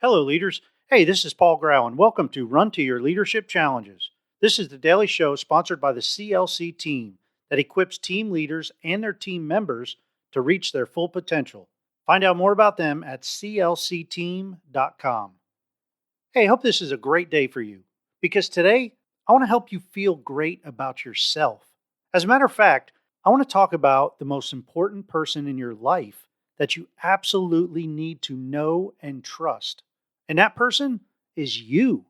Hello, leaders. Hey, this is Paul Grau, and welcome to Run to Your Leadership Challenges. This is the daily show sponsored by the CLC team that equips team leaders and their team members to reach their full potential. Find out more about them at clcteam.com. Hey, I hope this is a great day for you because today I want to help you feel great about yourself. As a matter of fact, I want to talk about the most important person in your life that you absolutely need to know and trust. And that person is you.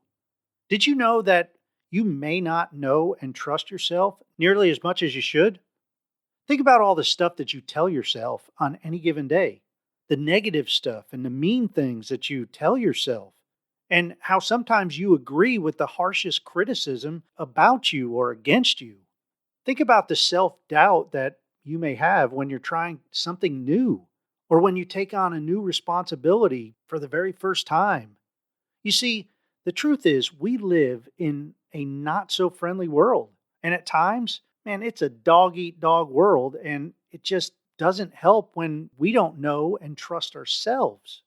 Did you know that you may not know and trust yourself nearly as much as you should? Think about all the stuff that you tell yourself on any given day, the negative stuff and the mean things that you tell yourself, and how sometimes you agree with the harshest criticism about you or against you. Think about the self-doubt that you may have when you're trying something new or when you take on a new responsibility for the very first time. You see, the truth is we live in a not so friendly world. And at times, man, it's a dog eat dog world, and it just doesn't help when we don't know and trust ourselves.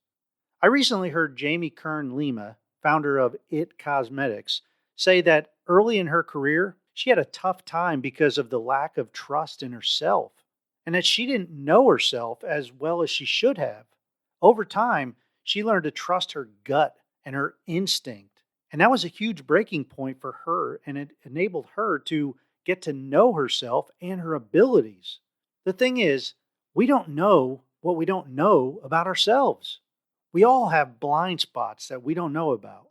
I recently heard Jamie Kern Lima, founder of IT Cosmetics, say that early in her career, she had a tough time because of the lack of trust in herself, and that she didn't know herself as well as she should have. Over time, she learned to trust her gut and her instinct, and that was a huge breaking point for her, and it enabled her to get to know herself and her abilities. The thing is, we don't know what we don't know about ourselves. We all have blind spots that we don't know about.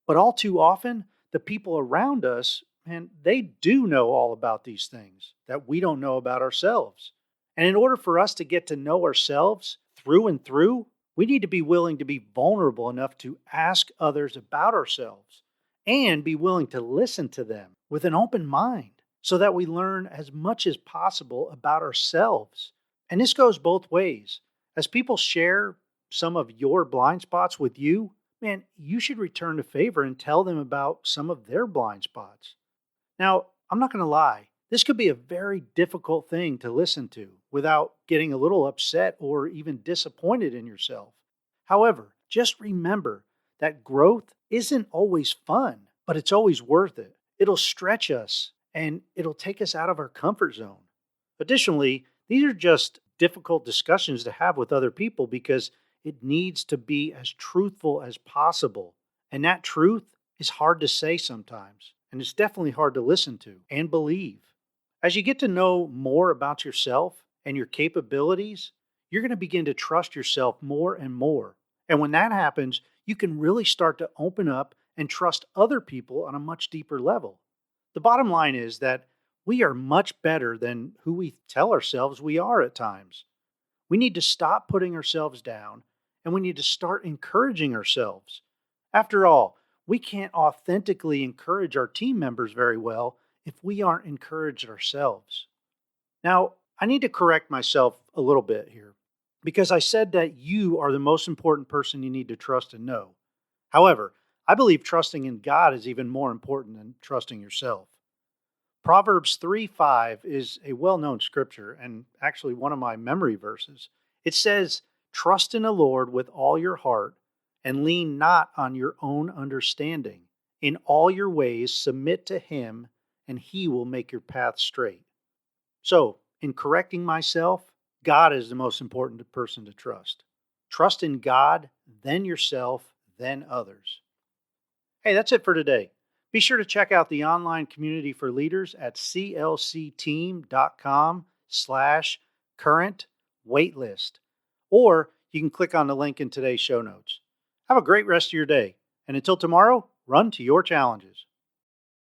But all too often, the people around us, and they do know all about these things that we don't know about ourselves. And in order for us to get to know ourselves through and through, we need to be willing to be vulnerable enough to ask others about ourselves and be willing to listen to them with an open mind so that we learn as much as possible about ourselves. And this goes both ways. As people share some of your blind spots with you, man, you should return the favor and tell them about some of their blind spots. Now, I'm not going to lie. This could be a very difficult thing to listen to without getting a little upset or even disappointed in yourself. However, just remember that growth isn't always fun, but it's always worth it. It'll stretch us and it'll take us out of our comfort zone. Additionally, these are just difficult discussions to have with other people because it needs to be as truthful as possible. And that truth is hard to say sometimes, and it's definitely hard to listen to and believe. As you get to know more about yourself and your capabilities, you're going to begin to trust yourself more and more. And when that happens, you can really start to open up and trust other people on a much deeper level. The bottom line is that we are much better than who we tell ourselves we are at times. We need to stop putting ourselves down, and we need to start encouraging ourselves. After all, we can't authentically encourage our team members very well if we aren't encouraged ourselves. Now, I need to correct myself a little bit here because I said that you are the most important person you need to trust and know. However, I believe trusting in God is even more important than trusting yourself. Proverbs 3:5 is a well-known scripture and actually one of my memory verses. It says, "Trust in the Lord with all your heart and lean not on your own understanding. In all your ways submit to Him, and He will make your path straight." So, in correcting myself, God is the most important person to trust. Trust in God, then yourself, then others. Hey, that's it for today. Be sure to check out the online community for leaders at clcteam.com/current waitlist. Or you can click on the link in today's show notes. Have a great rest of your day. And until tomorrow, run to your challenges.